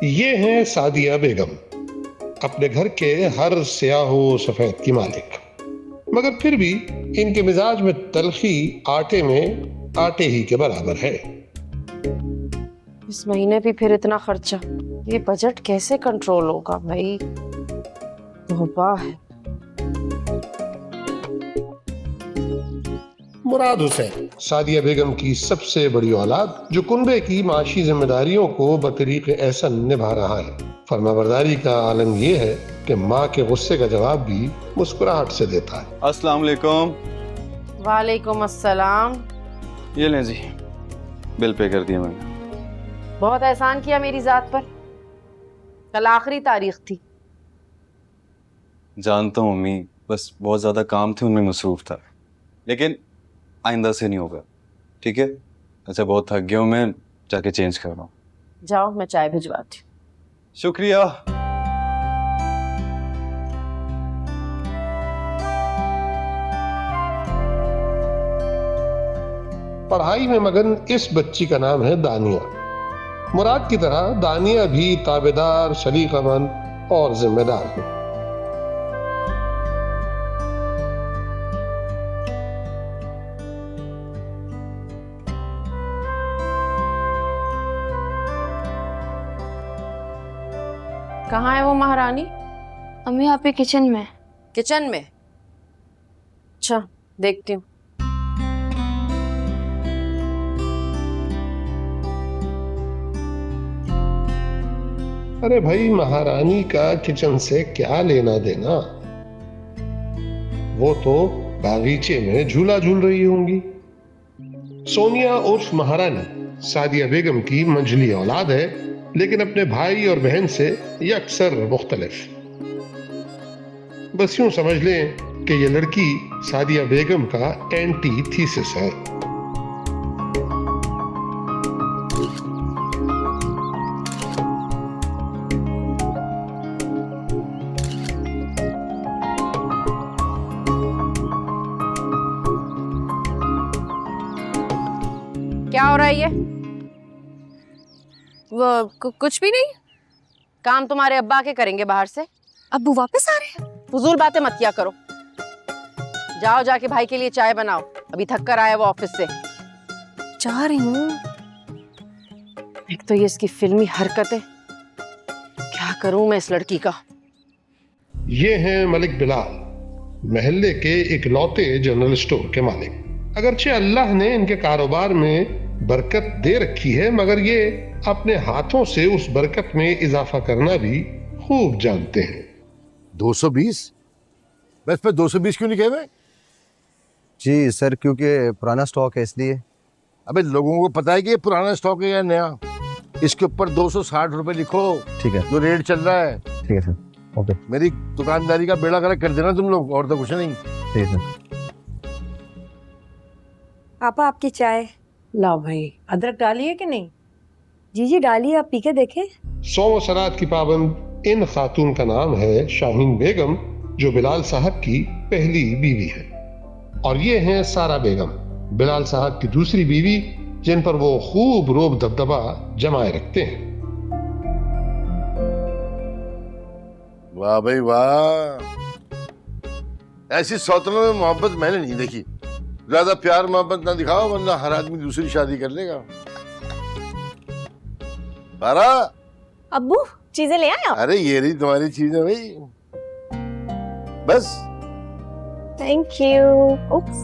ये हैं सादिया बेगम, अपने घर के हर स्याहो सफेद की मालिक। मगर फिर भी इनके मिजाज में तलखी आटे में आटे ही के बराबर है। इस महीने भी फिर इतना खर्चा, ये बजट कैसे कंट्रोल होगा भाई? तौबा है। मुराद हुसैन सादिया बेगम की सबसे बड़ी औलाद, जो कुनबे की माशी जिम्मेदारियों को बतरीक एहसन निभा रहा है। फर्माबरदारी का आलम यह है कि माँ के गुस्से का जवाब भी मुस्कुराहट से देता है। अस्सलाम वालेकुम। वालेकुम अस्सलाम। ये लें जी, बिल पे कर दिया मैंने। बहुत एहसान किया मेरी जात पर। कल आखिरी तारीख थी। जानता हूँ अम्मी, बस बहुत ज्यादा काम थे, उनमें मसरूफ था, लेकिन आइंदा से नहीं होगा, ठीक है? अच्छा, बहुत थक गया हूँ मैं, जाके चेंज कर रहा हूँ। जाओ, मैं चाय भिजवाती हूँ। शुक्रिया। पढ़ाई में मगन इस बच्ची का नाम है दानिया। मुराद की तरह दानिया भी ताबेदार, सलीकामंद और जिम्मेदार है। कहाँ है वो महारानी? अम्मी यहाँ पे किचन में। किचन में? अच्छा, देखती हूँ। अरे भाई, महारानी का किचन से क्या लेना देना? वो तो बागीचे में झूला झूल रही होंगी। सोनिया उर्फ महारानी सादिया बेगम की मंझली औलाद है, लेकिन अपने भाई और बहन से यकसर मुख्तलिफ। बस यूं समझ लें कि ये लड़की सादिया बेगम का एंटी थीसिस है। क्या हो रहा है ये? कुछ भी नहीं। काम तुम्हारे अब्बा के करेंगे बाहर से। अब्बू वापस आ रहे हैं? फजूल बातें मत किया करो। जाओ, जाके भाई के लिए चाय बनाओ, अभी थक कर आया वो ऑफिस से। जा रही हूँ। एक तो ये इसकी फिल्मी हरकतें, क्या करूं मैं इस लड़की का। ये हैं मलिक बिलाल, महल्ले के इकलौते जनरल स्टोर के मालिक। अगरचे अल्लाह ने इनके कारोबार में बरकत दे रखी है, मगर ये अपने हाथों से उस बरकत में इजाफा करना भी खूब जानते हैं। 220? बस पे 220 क्यों नहीं कहे हुए? जी सर, क्योंकि पुराना स्टॉक है इसलिए। अबे लोगों को पता है कि ये पुराना स्टॉक है या नया। इसके ऊपर 260 रुपए लिखो। ठीक है, जो रेट चल रहा है। ठीक है सर, ओके। मेरी दुकानदारी का बेड़ा गर्क कर देना तुम लोग, और तो कुछ नहीं। ठीक है सर। पापा आपकी चाय। लाओ भाई, अदरक डाली है कि नहीं? जी जी डालिए, आप पी के देखें। सौम सलात की पाबंद इन खातून का नाम है शाहीन बेगम, जो बिलाल साहब की पहली बीवी है। और ये हैं सारा बेगम, बिलाल साहब की दूसरी बीवी, जिन पर वो खूब रोब दबदबा जमाए रखते हैं। वाह भाई वाह, ऐसी सौतनों में मोहब्बत मैंने नहीं देखी। ज्यादा प्यार मोहब्बत ना दिखाओ, वरना हर आदमी दूसरी शादी कर लेगा। बारा, अब्बू चीजें ले आए आप? अरे ये रही तुम्हारी चीजें भाई, बस। Thank you. Oops.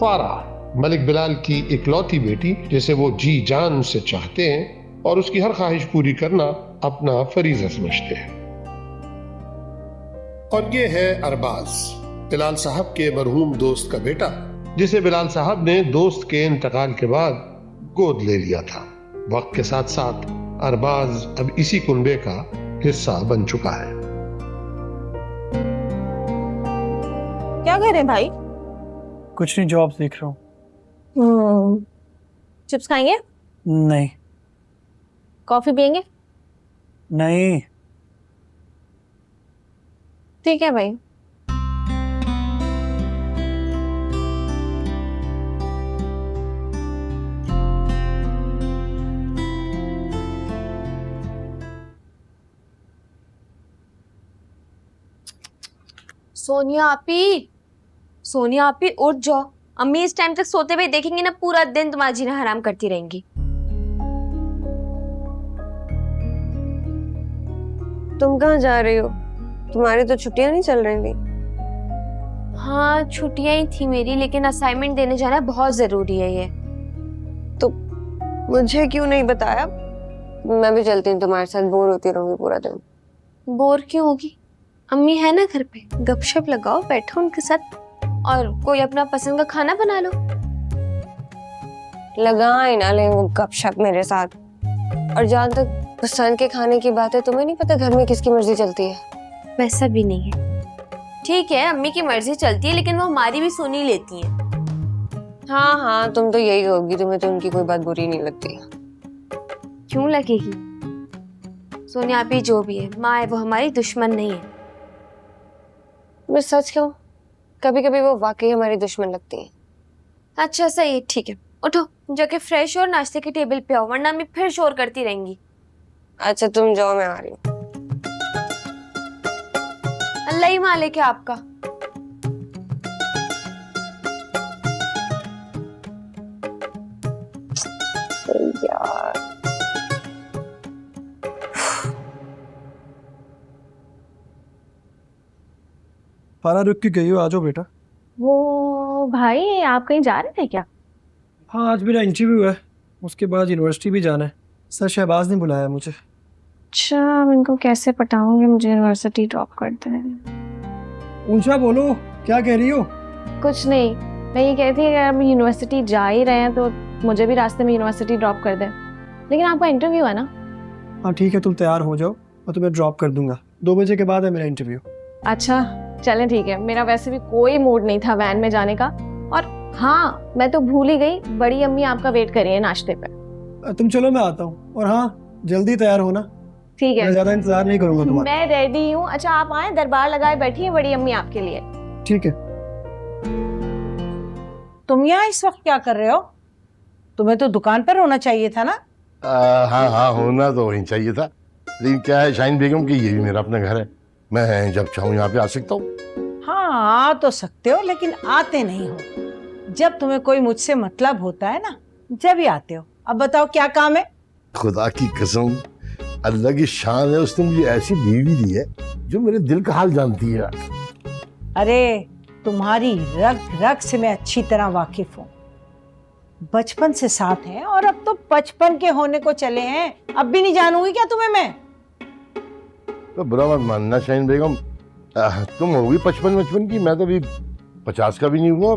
Fara Malik Bilal की इकलौती बेटी, जिसे वो जी जान से चाहते हैं और उसकी हर ख्वाहिश पूरी करना अपना फरीजा समझते हैं। और ये है अरबाज, बिलाल साहब के मरहूम दोस्त का बेटा, जिसे बिलाल साहब ने दोस्त के इंतकाल के बाद गोद ले लिया था। वक्त के साथ साथ अरबाज अब इसी कुनबे का हिस्सा बन चुका है। क्या कर रहे हैं भाई? कुछ नहीं, जॉब देख रहा हूँ। चिप्स खाएंगे? नहीं। कॉफी पियेंगे? नहीं। ठीक है भाई। सोनिया आपी उठ जाओ। अम्मी इस टाइम तक सोते हुए देखेंगी ना, पूरा दिन तुम्हारा जीना हराम करती रहेंगी। तुम कहाँ जा रही हो? तुम्हारी तो छुट्टियां नहीं चल रही थी। हाँ छुट्टियां ही थी मेरी, लेकिन असाइनमेंट देने जाना बहुत जरूरी है ये। तो मुझे क्यों नहीं बताया? मैं भी चलती हूँ तुम्हारे साथ, बोर होती रहूंगी पूरा दिन। बोर क्यों होगी? अम्मी है ना घर पे, गपशप लगाओ, बैठो उनके साथ और कोई अपना पसंद का खाना बना लो। लगा ही ना ले वो गपशप मेरे साथ। और जहाँ तक पसंद के खाने की बात है, तुम्हें नहीं पता घर में किसकी मर्जी चलती है? वैसा भी नहीं है। ठीक है अम्मी की मर्जी चलती है, लेकिन वो हमारी भी सुन ही लेती हैं। हाँ हाँ, तुम तो यही होगी, तुम्हें तो उनकी कोई बात बुरी नहीं लगती। क्यों लगेगी? सोनिया आपी जो भी है, माँ है, वो हमारी दुश्मन नहीं है। मैं सच कहूँ, कभी कभी वो वाकई हमारी दुश्मन लगती है। अच्छा सही है, ठीक है उठो, जाके फ्रेश और नाश्ते के टेबल पे आओ, वरना अम्मी फिर शोर करती रहेंगी। अच्छा तुम जाओ, मैं आ रही हूँ। अल्लाह ही मालिक है आपका। यार फारा रुक के गई हो, आ जाओ बेटा। वो भाई आप कहीं जा रहे थे क्या? हाँ आज मेरा इंटरव्यू है, उसके बाद यूनिवर्सिटी भी जाना है। सर शहबाज ने बुलाया मुझे। अच्छा अब इनको कैसे पटाऊंगी मुझे यूनिवर्सिटी ड्रॉप कर दें। ऊंचा बोलो, क्या कह रही हो? कुछ नहीं, मैं ये कहती है अगर हम यूनिवर्सिटी जा ही रहे हैं तो मुझे भी रास्ते में यूनिवर्सिटी ड्रॉप कर दें। लेकिन आपका इंटरव्यू है ना? हाँ ठीक है, तुम तैयार हो जाओ, मैं तुम्हें ड्रॉप कर दूंगा। 2 बजे के बाद है मेरा इंटरव्यू। अच्छा चलें ठीक है, मेरा वैसे भी कोई मूड नहीं था वैन में जाने का। और हाँ मैं तो भूल ही गई, बड़ी अम्मी आपका वेट कर रही है नाश्ते पे। तुम चलो मैं आता हूँ, और हाँ जल्दी तैयार होना। ठीक है मैं ज्यादा इंतजार नहीं करूंगा तुम्हारा। मैं रेडी हूँ। अच्छा आप आए, दरबार लगाए बैठी है बड़ी अम्मी आपके लिए। ठीक है। तुम यहाँ इस वक्त क्या कर रहे हो? तुम्हें तो दुकान पर होना चाहिए था ना। हाँ हाँ, होना तो वहीं चाहिए था, लेकिन क्या है शाहीन बेगम कि ये भी मेरा अपना घर है, मैं जब चाहूँ यहाँ पे आ सकता हूँ। हाँ आ तो सकते हो, लेकिन आते नहीं हो। जब तुम्हें कोई मुझसे मतलब होता है ना, जब ही आते हो। अब बताओ क्या काम है? खुदा की कसम, अल्लाह की शान है, उसने मुझे ऐसी बीवी दी है जो मेरे दिल का हाल जानती है। अरे तुम्हारी रग रग से मैं अच्छी तरह वाकिफ हूँ। बचपन से साथ हैं और अब तो 55 के होने को चले हैं। अब भी नहीं जानूंगी क्या तुम्हें मैं? तो बुरा मत मानना शाहीन बेगम, तुम होगी 55 की, मैं तो अभी 50 का भी नहीं हुआ।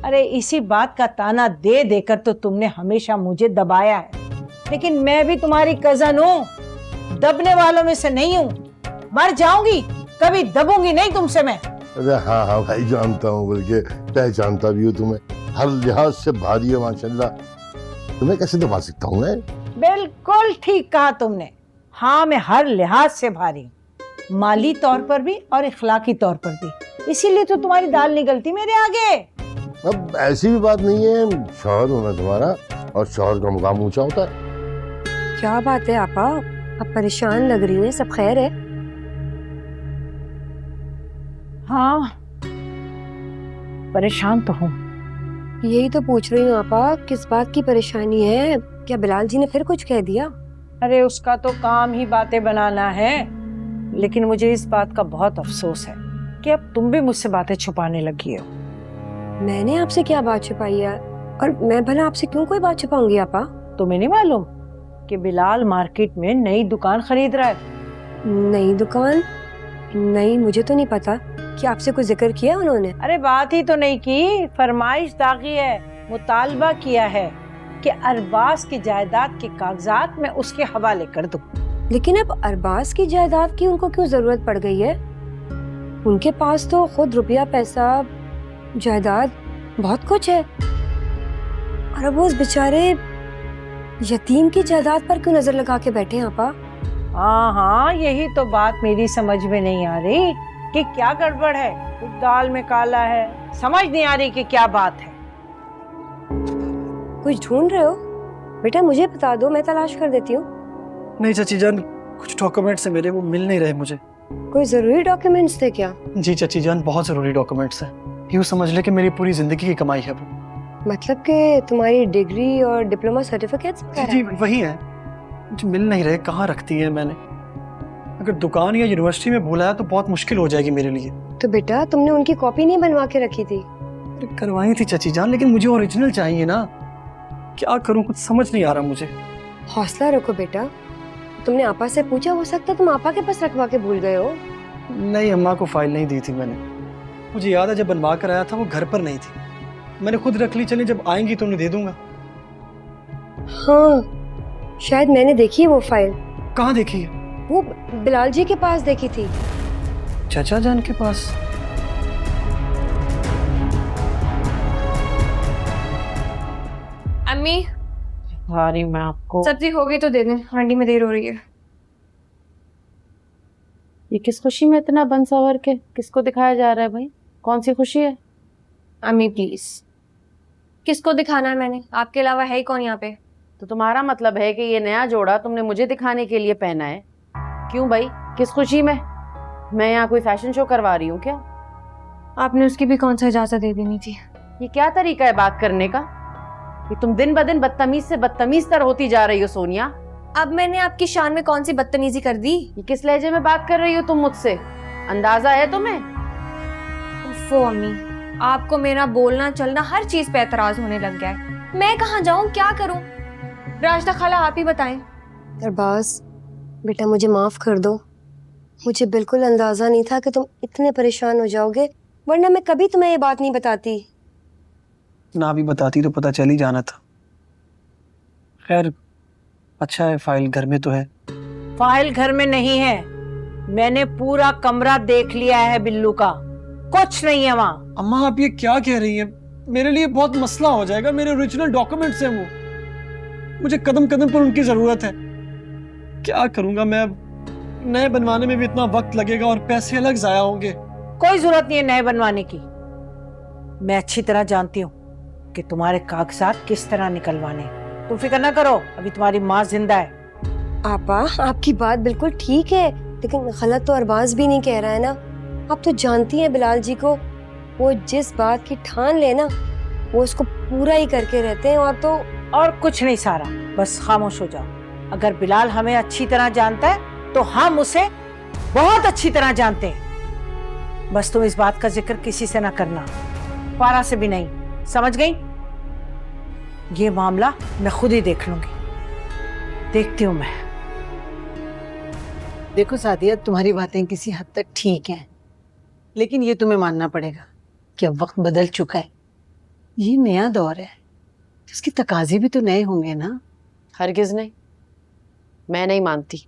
अरे इसी बात का ताना दे देकर तो तुमने हमेशा मुझे दबाया है, लेकिन मैं भी तुम्हारी कजन हूँ, दबने वालों में से नहीं हूँ। मर जाऊंगी, कभी दबूंगी नहीं तुमसे मैं। अरे हाँ हाँ भाई, जानता हूँ, बल्कि पहचानता भी हूँ तुम्हें, हर लिहाज से भारी है माशाल्लाह। तुम्हें कैसे दबा सकता हूँ मैं? बिल्कुल ठीक कहा तुमने। हाँ मैं हर लिहाज से भारी हूँ, माली तौर पर भी और इखलाकी तौर पर भी। इसीलिए तो तुम्हारी दाल निकलती मेरे आगे। अब ऐसी भी बात नहीं है, शौहर हूँ मैं तुम्हारा, और शौहर का मुकाम ऊंचा होता है। क्या बात है आपा, आप परेशान लग रही हैं, सब खैर है? हाँ परेशान तो हूँ। यही तो पूछ रही हूँ आपा, किस बात की परेशानी है? क्या बिलाल जी ने फिर कुछ कह दिया? अरे उसका तो काम ही बातें बनाना है, लेकिन मुझे इस बात का बहुत अफसोस है कि अब तुम भी मुझसे बातें छुपाने लगी हो। मैंने आपसे क्या बात छुपाई है? और मैं भला आपसे क्यों कोई बात छुपाऊंगी आपा? तुम्हें नहीं मालूम कि बिलाल मार्केट में नई दुकान खरीद रहा है? नई दुकान? नहीं, मुझे तो नहीं पता। क्या आपसे कोई जिक्र किया उन्होंने? अरे बात ही तो नहीं की, फरमाइश दागी है, मुतालबा किया है कि अरबाज की जायदाद के कागजात मैं उसके हवाले कर दूं। लेकिन अब अरबाज की जायदाद की उनको क्यों जरूरत पड़ गई है? उनके पास तो खुद रुपया पैसा जायदाद बहुत कुछ है, और अब वो उस बेचारे यतीम की जायदाद पर क्यों नजर लगा के बैठे हैं आपा? हाँ यही तो बात मेरी समझ में नहीं आ रही कि क्या गड़बड़ है। कुछ दाल में काला है, समझ नहीं आ रही कि क्या बात है। कुछ ढूंढ रहे हो? बेटा मुझे बता दो, मैं तलाश कर देती हूँ। नहीं चाची जान, कुछ डॉक्यूमेंट्स है मेरे, वो मिल नहीं रहे मुझे। कोई जरूरी डॉक्यूमेंट्स थे क्या? जी चाची जान, बहुत ज़रूरी डॉक्यूमेंट्स हैं। यूँ समझ ले कि मेरी पूरी ज़िंदगी की कमाई है वो। मतलब कि तुम्हारी डिग्री और डिप्लोमा सर्टिफिकेट्स जी वही है, मुझे मिल नहीं रहे, कहाँ रखती है मैंने। अगर दुकान या यूनिवर्सिटी में भूला है तो बहुत मुश्किल हो जाएगी मेरे लिए। तो बेटा तुमने उनकी कॉपी नहीं बनवा के रखी थी? अरे करवाई थी चाची जान, लेकिन मुझे ओरिजिनल चाहिए ना। क्या करूँ, कुछ समझ नहीं आ रहा मुझे। हौसला रखो बेटा, तुमने आपा से पूछा? हो सकता तुम आपा के पास रखवा के भूल गए हो। नहीं, अम्मा को फाइल नहीं दी थी मैंने। मुझे याद है जब बनवा कर आया था वो घर पर नहीं थी, मैंने खुद रख ली। चलिए जब आएंगी तो उन्हें दे दूंगा। हाँ शायद मैंने देखी है वो फाइल। कहाँ देखी है? वो बिलाल जी के पास देखी थी। चाचा जान के पास? अम्मी भारी मैं आपको। सब्जी हो गई तो दे दें, हांडी में देर हो रही है। ये किस खुशी में इतना बन सवर के किसको दिखाया जा रहा है भाई? कौन सी खुशी है? अम्मी प्लीज, किसको दिखाना है मैंने? आपके अलावा है ही कौन यहाँ पे? तो तुम्हारा मतलब है कि ये नया जोड़ा तुमने मुझे दिखाने के लिए पहना है? क्यों भाई, किस खुशी में? मैं यहाँ कोई फैशन शो करवा रही हूँ क्या? आपने उसकी भी कौन सा इजाजत दे देनी थी? ये क्या तरीका है बात करने का? ये तुम दिन ब दिन बदतमीज से बदतमीज तर होती जा रही हो सोनिया। अब मैंने आपकी शान में कौन सी बदतमीजी कर दी? ये किस लहजे में बात कर रही हो तुम मुझसे? अंदाजा है तुम्हें? उफ़ो अम्मी, आपको मेरा बोलना चलना हर चीज पे एतराज होने लग गया है। मैं कहाँ जाऊँ, क्या करूँ? राजदा खाला आप ही बताएं। अरबाज बेटा मुझे माफ कर दो, मुझे बिल्कुल अंदाजा नहीं था कि तुम इतने परेशान हो जाओगे, वरना मैं कभी तुम्हें ये बात नहीं बताती। ना भी बताती तो पता चल ही जाना था। खैर अच्छा है, फाइल घर में तो है। फाइल घर में नहीं है, मैंने पूरा कमरा देख लिया है बिल्लू का, कुछ नहीं है वहाँ। अम्मा आप ये क्या कह रही हैं? मेरे लिए बहुत मसला हो जाएगा, मेरे ओरिजिनल डॉक्यूमेंट्स हैं वो, मुझे कदम कदम पर उनकी जरूरत है। क्या करूंगा मैं अब? नए बनवाने में भी इतना वक्त लगेगा और पैसे अलग जाया होंगे। कोई जरूरत नहीं है नए बनवाने की, मैं अच्छी तरह जानती हूँ कि तुम्हारे कागजात किस तरह निकलवाने। तुम फिक्र ना करो, अभी तुम्हारी माँ जिंदा है। आपा आपकी बात बिल्कुल ठीक है, लेकिन गलत तो अरबाज भी नहीं कह रहा है ना। आप तो जानती हैं बिलाल जी को, वो जिस बात की ठान ले ना वो उसको पूरा ही करके रहते हैं। और कुछ नहीं सारा, बस खामोश हो जाओ। अगर बिलाल हमें अच्छी तरह जानता है तो हम उसे बहुत अच्छी तरह जानते हैं। बस तुम इस बात का जिक्र किसी से ना करना, पारा से भी नहीं, समझ गई? ये मामला मैं खुद ही देख लूंगी, देखती हूँ मैं। देखो सादिया, तुम्हारी बातें किसी हद तक ठीक हैं, लेकिन ये तुम्हें मानना पड़ेगा कि अब वक्त बदल चुका है। ये नया दौर है, इसके तकाजे भी तो नए होंगे ना। हरगिज नहीं, मैं नहीं मानती।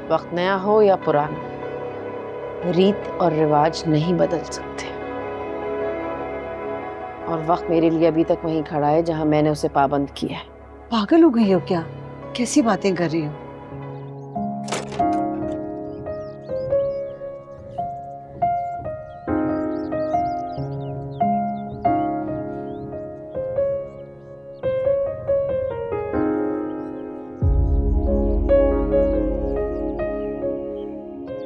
वक्त नया हो या पुराना, रीत और रिवाज नहीं बदल सकते। और वक्त मेरे लिए अभी तक वहीं खड़ा है जहां मैंने उसे पाबंद किया है। पागल हो गई हो क्या? कैसी बातें कर रही हो?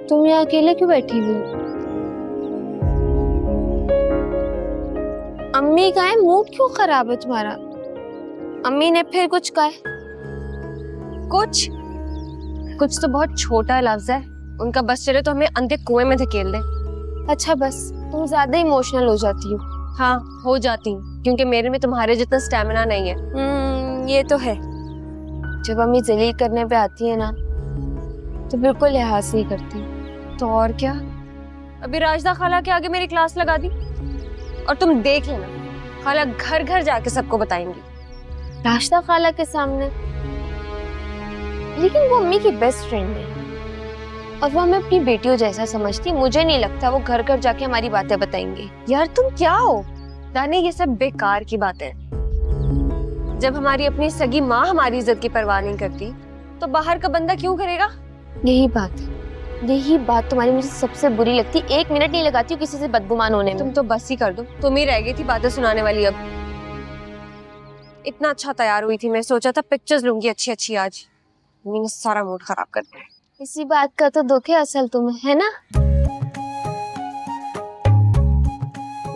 तुम यहाँ अकेले क्यों बैठी हुई? अम्मी का है, मूड क्यों खराब है तुम्हारा? अम्मी ने फिर कुछ कहा है? कुछ तो बहुत छोटा लफ्ज है, उनका बस चले तो हमें अंधे कुएं में धकेल दे। अच्छा बस, तुम ज्यादा इमोशनल हो जाती हो। हाँ हो जाती हूँ, क्योंकि मेरे में तुम्हारे जितना स्टैमिना नहीं है। ये तो है, जब अम्मी जलील करने पे आती है ना तो बिल्कुल लिहाज नहीं करती। तो और क्या, अभी राजदा खाला के आगे मेरी क्लास लगा दी, और तुम देख लेना खाला घर घर जाके सबको बताएंगी राजदा खाला के सामने। लेकिन वो अम्मी की बेस्ट फ्रेंड है और वो हमें अपनी बेटियों जैसा समझती। मुझे नहीं लगता वो घर घर जाके हमारी बातें बताएंगे। यार तुम क्या हो दाने, ये सब बेकार की बातें। जब हमारी अपनी सगी माँ हमारी इज्जत की परवाह नहीं करती तो बाहर का बंदा क्यों करेगा? यही बात तुम्हारी मुझे सबसे बुरी लगती। 1 मिनट नहीं लगाती हूँ किसी से बदगुमान होने में। तुम तो बस ही कर दो, तुम ही रह गई थी बातें सुनाने वाली। अब इतना अच्छा तैयार हुई थी, मैं सोचा था पिक्चर्स लूंगी अच्छी अच्छी। आज मैंने सारा मूड खराब कर दिया। इसी बात का तो दुख है असल तुम्हें, है ना?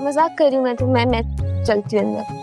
मजाक कर रही हूँ मैं तो, मैं चलती हूँ अंदर।